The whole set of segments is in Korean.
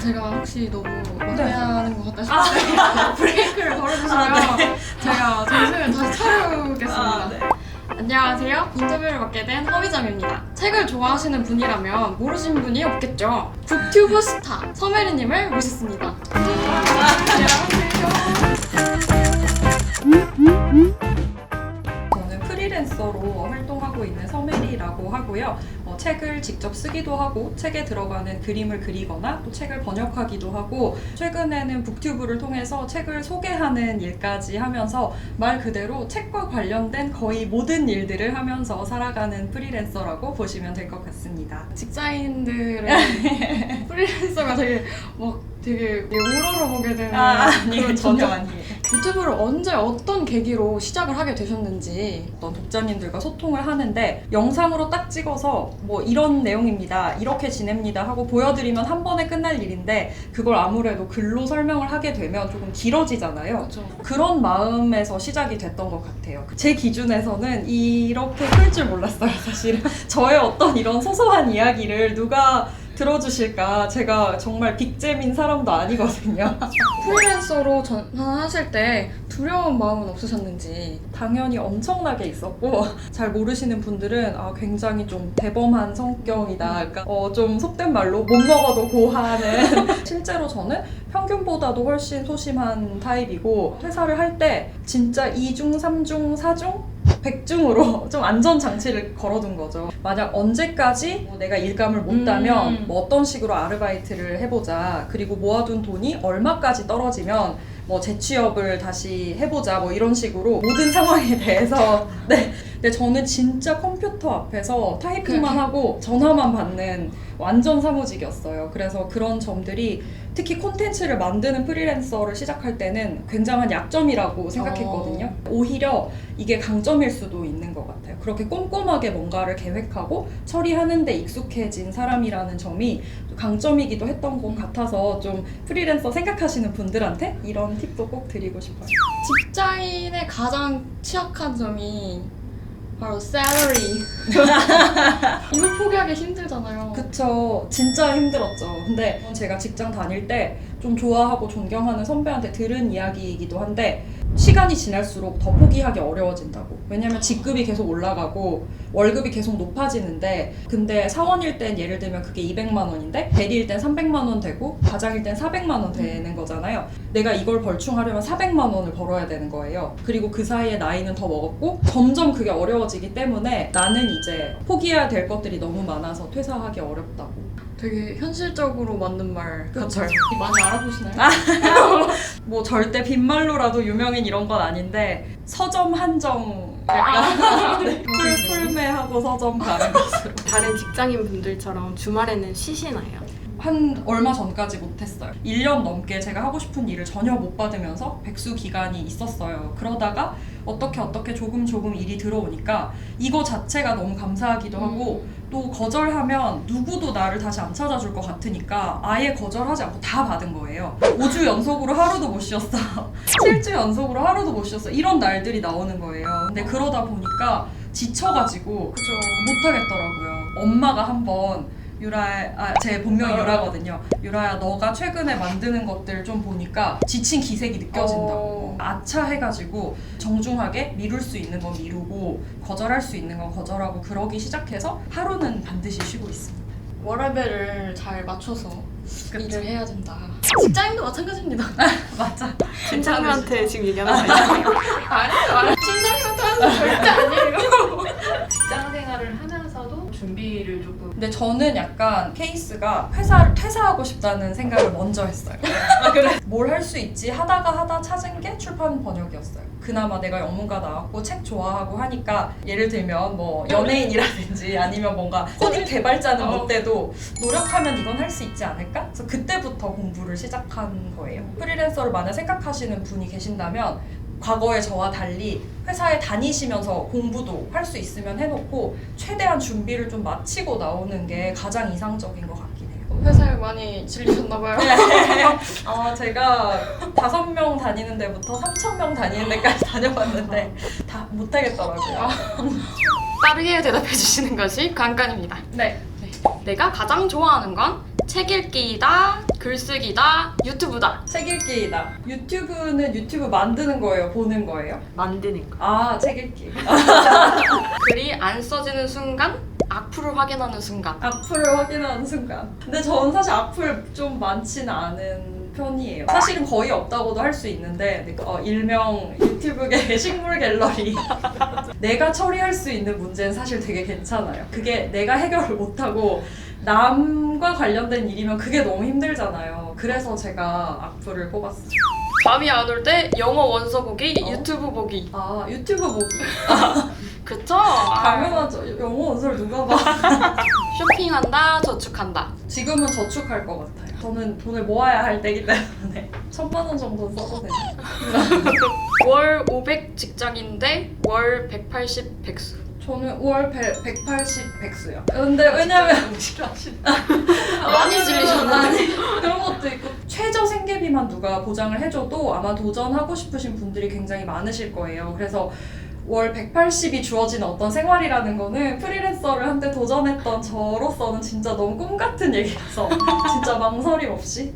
제가 혹시 너무 만회하는 것 같다 싶은데 브레이크를 걸어주시면 제가 정신을 다시 차려보겠습니다. 네. 안녕하세요. 인터뷰를 맡게 된 허미정입니다. 책을 좋아하시는 분이라면 모르시는 분이 없겠죠. 북튜브 스타 서메리님을 모셨습니다. 안녕하세요. 저는 프리랜서로 활동하고 있는 서메리라고 하고요. 책을 직접 쓰기도 하고 책에 들어가는 그림을 그리거나 또 책을 번역하기도 하고 최근에는 북튜브를 통해서 책을 소개하는 일까지 하면서 말 그대로 책과 관련된 거의 모든 일들을 하면서 살아가는 프리랜서라고 보시면 될 것 같습니다. 직장인들의 프리랜서가 되게 우러러보게 되는 아니에요. 그런 전혀 전혀 아니에요. 유튜브를 언제 어떤 계기로 시작을 하게 되셨는지. 어떤 독자님들과 소통을 하는데 영상으로 딱 찍어서 뭐 이런 내용입니다, 이렇게 지냅니다 하고 보여드리면 한 번에 끝날 일인데 그걸 아무래도 글로 설명을 하게 되면 조금 길어지잖아요. 그렇죠. 그런 마음에서 시작이 됐던 것 같아요. 제 기준에서는 이렇게 클 줄 몰랐어요, 사실은. 저의 어떤 이런 소소한 이야기를 누가 들어주실까. 제가 정말 빅잼인 사람도 아니거든요. 프리랜서로 전환하실 때 두려운 마음은 없으셨는지. 당연히 엄청나게 있었고, 잘 모르시는 분들은 굉장히 좀 대범한 성격이다. 그러니까 좀 속된 말로 못 먹어도 고하는. 실제로 저는 평균보다도 훨씬 소심한 타입이고, 회사를 할 때 진짜 2중, 3중, 4중? 100중으로 좀 안전장치를 걸어둔 거죠. 만약 언제까지 내가 일감을 못 따면 뭐 어떤 식으로 아르바이트를 해보자. 그리고 모아둔 돈이 얼마까지 떨어지면 뭐 재취업을 다시 해보자. 뭐 이런 식으로 모든 상황에 대해서. 네. 근데 저는 진짜 컴퓨터 앞에서 타이핑만 하고 전화만 받는 완전 사무직이었어요. 그래서 그런 점들이 특히 콘텐츠를 만드는 프리랜서를 시작할 때는 굉장한 약점이라고 생각했거든요. 오히려 이게 강점일 수도 있는 것 같아요. 그렇게 꼼꼼하게 뭔가를 계획하고 처리하는 데 익숙해진 사람이라는 점이 강점이기도 했던 것 같아서 좀 프리랜서 생각하시는 분들한테 이런 팁도 꼭 드리고 싶어요. 직장인의 가장 취약한 점이 바로 salary. 이걸 포기하기 힘들잖아요. 그쵸. 진짜 힘들었죠. 근데 제가 직장 다닐 때 좀 좋아하고 존경하는 선배한테 들은 이야기이기도 한데, 시간이 지날수록 더 포기하기 어려워진다고. 왜냐면 직급이 계속 올라가고 월급이 계속 높아지는데, 근데 사원일 땐 예를 들면 그게 200만 원인데 대리일 땐 300만 원 되고 과장일 땐 400만 원 되는 거잖아요. 내가 이걸 벌충하려면 400만 원을 벌어야 되는 거예요. 그리고 그 사이에 나이는 더 먹었고 점점 그게 어려워지기 때문에 나는 이제 포기해야 될 것들이 너무 많아서 퇴사하기 어렵다고. 되게 현실적으로 맞는 말 그쵸. 같아요. 많이 알아보시나요? 뭐 절대 빈말로라도 유명인 이런 건 아닌데, 서점 한정 네, 풀매하고 서점 가는 것으로. 다른 직장인 분들처럼 주말에는 쉬시나요? 한 얼마 전까지 못했어요. 1년 넘게 제가 하고 싶은 일을 전혀 못 받으면서 백수 기간이 있었어요. 그러다가 어떻게 조금 일이 들어오니까 이거 자체가 너무 감사하기도 하고, 또 거절하면 누구도 나를 다시 안 찾아줄 것 같으니까 아예 거절하지 않고 다 받은 거예요. 5주 연속으로 하루도 못 쉬었어. 7주 연속으로 하루도 못 쉬었어. 이런 날들이 나오는 거예요. 근데 그러다 보니까 지쳐가지고 못하겠더라고요. 엄마가 한번 제 본명이 유라거든요. 유라야, 너가 최근에 만드는 것들 좀 보니까 지친 기색이 느껴진다고. 아차 해가지고 정중하게 미룰 수 있는 건 미루고 거절할 수 있는 건 거절하고 그러기 시작해서 하루는 반드시 쉬고 있습니다. 워라밸을 잘 맞춰서 그쵸? 일을 해야 된다. 직장인도 마찬가지입니다. 맞아. 팀장님한테 지금 얘기하는 거 아니에요? 아니, 팀장님한테 하는 거 절대 아니에요. 직장 생활을 하면서도 준비를 조금. 근데 저는 약간 케이스가 회사를 퇴사하고 싶다는 생각을 먼저 했어요. 그래? 뭘 할 수 있지 하다가 찾은 게 출판 번역이었어요. 그나마 내가 영문과 나왔고 책 좋아하고 하니까, 예를 들면 뭐 연예인이라든지 아니면 뭔가 코딩 개발자는 못 돼도 노력하면 이건 할 수 있지 않을까? 그래서 그때부터 공부를 시작한 거예요. 프리랜서를 만약 생각하시는 분이 계신다면 과거의 저와 달리 회사에 다니시면서 공부도 할 수 있으면 해놓고 최대한 준비를 좀 마치고 나오는 게 가장 이상적인 것 같긴 해요. 회사에 많이 질리셨나봐요. 제가 5명 다니는 데부터 3,000명 다니는 데까지 다녀봤는데 다 못하겠더라고요. 빠르게 대답해 주시는 것이 관건입니다. 네. 내가 가장 좋아하는 건 책 읽기이다, 글쓰기다, 유튜브다. 책 읽기이다. 유튜브는 유튜브 만드는 거예요? 보는 거예요? 만드는 거. 아, 책 읽기. 글이 안 써지는 순간, 악플을 확인하는 순간. 악플을 확인하는 순간. 근데 저는 사실 악플 좀 많지는 않은 편이에요. 사실은 거의 없다고도 할 수 있는데 일명 유튜브계 식물 갤러리. 내가 처리할 수 있는 문제는 사실 되게 괜찮아요. 그게 내가 해결을 못하고 남과 관련된 일이면 그게 너무 힘들잖아요. 그래서 제가 악플을 뽑았어요. 밤이 안 올 때 영어 원서 보기, 어? 유튜브 보기. 아, 유튜브 보기. 그쵸? 당연하죠. 영어 원서를 누가 봐. 쇼핑한다, 저축한다. 지금은 저축할 것 같아요. 저는 돈을 모아야 할 때이기 때문에 1,000만 원 정도 써도 돼요. 월 500 직장인데 월 180 백수. 저는 월 180 백수요. 근데 왜냐면 많이 질리셨나요? 그런 것도 있고 최저 생계비만 누가 보장을 해줘도 아마 도전하고 싶으신 분들이 굉장히 많으실 거예요. 그래서 월 180이 주어진 어떤 생활이라는 거는 프리랜서를 한때 도전했던 저로서는 진짜 너무 꿈 같은 얘기라서 진짜 망설임 없이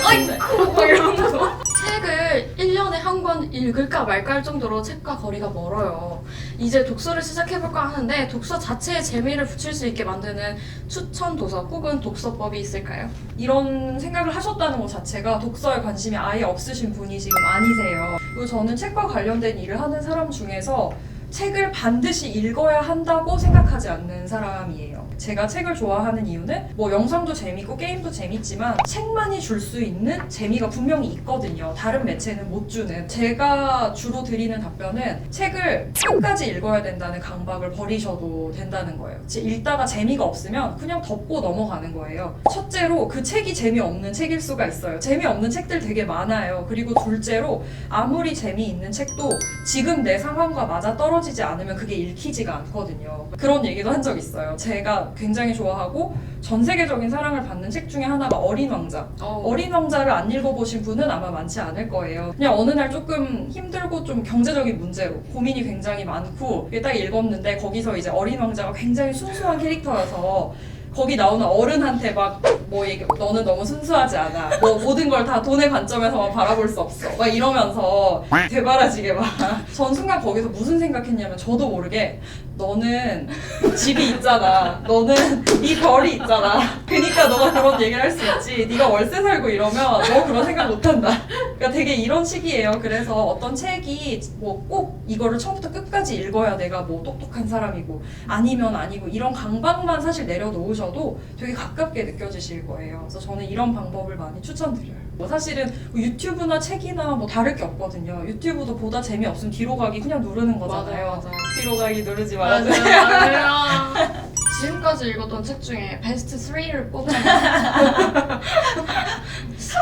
아이쿠 이런 거. 책을 1년에 한 권 읽을까 말까 할 정도로 책과 거리가 멀어요. 이제 독서를 시작해볼까 하는데 독서 자체에 재미를 붙일 수 있게 만드는 추천 도서 혹은 독서법이 있을까요? 이런 생각을 하셨다는 것 자체가 독서에 관심이 아예 없으신 분이 지금 아니세요. 그리고 저는 책과 관련된 일을 하는 사람 중에서 책을 반드시 읽어야 한다고 생각하지 않는 사람이에요. 제가 책을 좋아하는 이유는 뭐 영상도 재밌고 게임도 재밌지만 책만이 줄 수 있는 재미가 분명히 있거든요. 다른 매체는 못 주는. 제가 주로 드리는 답변은 책을 끝까지 읽어야 된다는 강박을 버리셔도 된다는 거예요. 읽다가 재미가 없으면 그냥 덮고 넘어가는 거예요. 첫째로 그 책이 재미없는 책일 수가 있어요. 재미없는 책들 되게 많아요. 그리고 둘째로 아무리 재미있는 책도 지금 내 상황과 맞아떨어지지 않으면 그게 읽히지가 않거든요. 그런 얘기도 한 적 있어요. 제가 굉장히 좋아하고 전 세계적인 사랑을 받는 책 중에 하나가 어린 왕자. 어린 왕자를 안 읽어보신 분은 아마 많지 않을 거예요. 그냥 어느 날 조금 힘들고 좀 경제적인 문제로 고민이 굉장히 많고 딱 읽었는데 거기서 이제 어린 왕자가 굉장히 순수한 캐릭터여서 거기 나오는 어른한테 막 뭐 얘기, 너는 너무 순수하지 않아. 뭐 모든 걸 다 돈의 관점에서만 바라볼 수 없어. 막 이러면서 대바라지게 막. 전 순간 거기서 무슨 생각했냐면 저도 모르게 너는 집이 있잖아. 너는 네 별이 있잖아. 그니까 너가 그런 얘기를 할 수 있지. 네가 월세 살고 이러면 너 그런 생각 못한다. 그러니까 되게 이런 식이에요. 그래서 어떤 책이 뭐 꼭 이거를 처음부터 끝까지 읽어야 내가 뭐 똑똑한 사람이고 아니면 아니고 이런 강박만 사실 내려놓으셔도 되게 가깝게 느껴지실 거예요. 그래서 저는 이런 방법을 많이 추천드려요. 뭐 사실은 유튜브나 책이나 뭐 다를 게 없거든요. 유튜브도 보다 재미없으면 뒤로 가기 그냥 누르는 거잖아요. 맞아요. 뒤로 가기 누르지 말아요. 맞아요. 지금까지 읽었던 책 중에 베스트 3를 뽑자면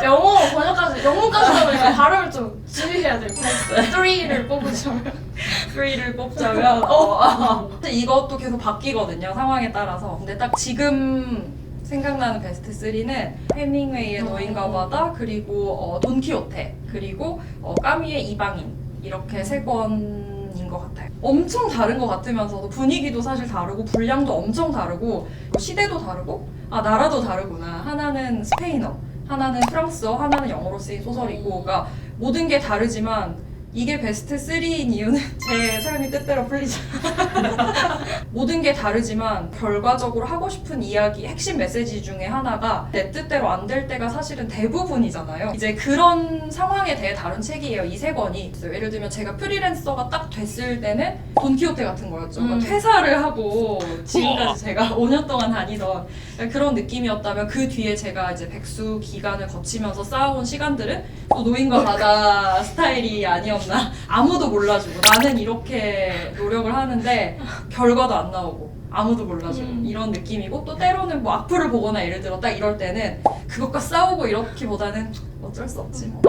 영어 번역까지 영문까지 나오니까 발음을 좀 주의해야 될 것 같아요. 3를 뽑으자면 3를 뽑자면 근데 이것도 계속 바뀌거든요. 상황에 따라서. 근데 딱 지금 생각나는 베스트 3는 헤밍웨이의 너인가 바다, 그리고 돈키호테, 그리고 까미의 이방인, 이렇게 3권인 것 같아요. 엄청 다른 것 같으면서도 분위기도 사실 다르고 분량도 엄청 다르고 시대도 다르고 나라도 다르구나. 하나는 스페인어, 하나는 프랑스어, 하나는 영어로 쓰인 소설이고 그러니까 모든 게 다르지만 이게 베스트 3인 이유는 제 삶이 뜻대로 풀리죠. 모든 게 다르지만 결과적으로 하고 싶은 이야기, 핵심 메시지 중에 하나가 내 뜻대로 안 될 때가 사실은 대부분이잖아요. 이제 그런 상황에 대해 다룬 책이에요. 이 3권이. 예를 들면 제가 프리랜서가 딱 됐을 때는 돈키호테 같은 거였죠. 그러니까 퇴사를 하고 지금까지 제가 5년 동안 다니던 그런 느낌이었다면 그 뒤에 제가 이제 백수 기간을 거치면서 쌓아온 시간들은 또 노인과 바다 스타일이 아니었나. 아무도 몰라주고 나는 이렇게 노력을 하는데 결과도 안 나오고 아무도 몰라주고 이런 느낌이고 또 때로는 뭐 악플을 보거나 예를 들어 딱 이럴 때는 그것과 싸우고 이렇기보다는 어쩔 수 없지 뭐.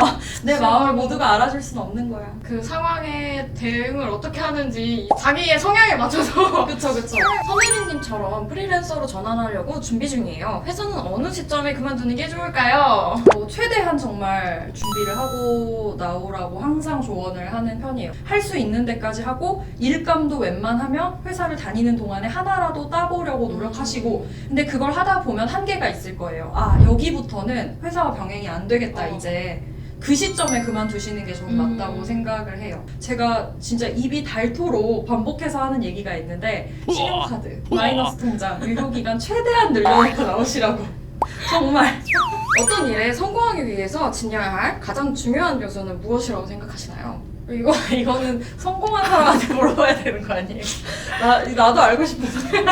내 마음을 모두가 알아줄 수는 없는 거야. 그 상황에 대응을 어떻게 하는지 자기의 성향에 맞춰서 그쵸. 서메리님처럼 프리랜서로 전환하려고 준비 중이에요. 회사는 어느 시점에 그만두는 게 좋을까요? 최대한 정말 준비를 하고 나오라고 항상 조언을 하는 편이에요. 할 수 있는 데까지 하고 일감도 웬만하면 회사를 다니는 동안에 하나라도 따보려고 노력하시고 근데 그걸 하다 보면 한계가 있을 거예요. 아 여기부터는 회사와 병행이 안 되겠다 이제 그 시점에 그만두시는 게 저는 맞다고 생각을 해요. 제가 진짜 입이 닳도록 반복해서 하는 얘기가 있는데 신용카드, 마이너스 통장, 유효기간 최대한 늘려놓고 나오시라고 정말 어떤 일에 성공하기 위해서 지녀야 할 가장 중요한 요소는 무엇이라고 생각하시나요? 이거는 성공한 사람한테 물어봐야 되는 거 아니에요? 나도 알고 싶은데.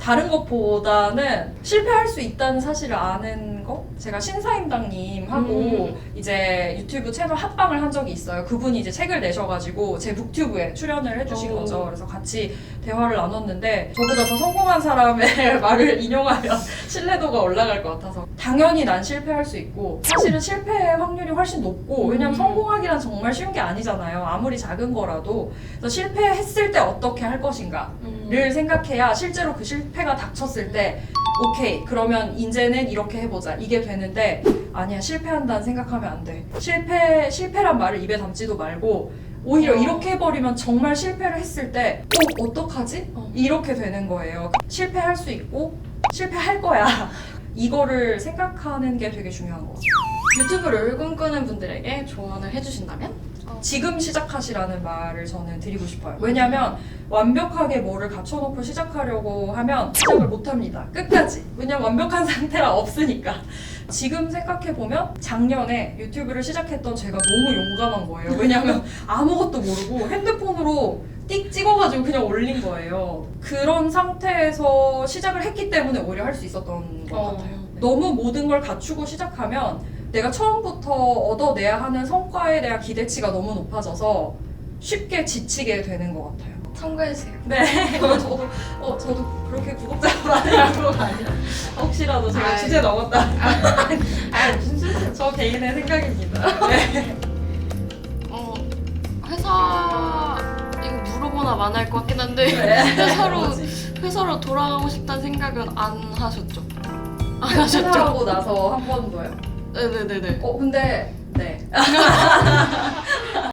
다른 것보다는 실패할 수 있다는 사실을 아는 거? 제가 신사임당님하고 이제 유튜브 채널 합방을 한 적이 있어요. 그분이 이제 책을 내셔가지고 제 북튜브에 출연을 해주신 거죠. 그래서 같이 대화를 나눴는데 저보다 더 성공한 사람의 말을 인용하면 신뢰도가 올라갈 것 같아서 당연히 난 실패할 수 있고 사실은 실패 확률이 훨씬 높고 왜냐면 성공하기란 정말 쉬운 게 아니잖아요. 아무리 작은 거라도. 그래서 실패했을 때 어떻게 할 것인가를 생각해야 실제로 그 실패가 닥쳤을 때 오케이 그러면 이제는 이렇게 해보자 이게 되는데 아니야 실패한다는 생각하면 안 돼. 실패란 말을 입에 담지도 말고 오히려 이렇게 해버리면 정말 실패를 했을 때 어떡하지? 이렇게 되는 거예요. 실패할 수 있고 실패할 거야. 이거를 생각하는 게 되게 중요한 것 같아요. 유튜브를 꿈꾸는 분들에게 조언을 해주신다면? 지금 시작하시라는 말을 저는 드리고 싶어요. 왜냐면 완벽하게 뭐를 갖춰놓고 시작하려고 하면 시작을 못합니다. 끝까지. 왜냐면 완벽한 상태가 없으니까. 지금 생각해보면 작년에 유튜브를 시작했던 제가 너무 용감한 거예요. 왜냐면 아무것도 모르고 핸드폰으로 띡 찍어가지고 그냥 올린 거예요. 그런 상태에서 시작을 했기 때문에 오히려 할 수 있었던 것 같아요. 너무 모든 걸 갖추고 시작하면 내가 처음부터 얻어내야 하는 성과에 대한 기대치가 너무 높아져서 쉽게 지치게 되는 것 같아요. 참고해주세요. 네. 저도 그렇게 구독자 많이 하는 건 아니라 혹시라도 제가 주제 넘었다. 무슨 소리야? 저 개인의 생각입니다. 네. 회사 이거 물어보나 마나할 것 같긴 한데 회사로 돌아가고 싶다는 생각은 안 하셨죠? 안 하셨죠? 퇴사하고 나서 한 번도요? 네네네네. 근데 네.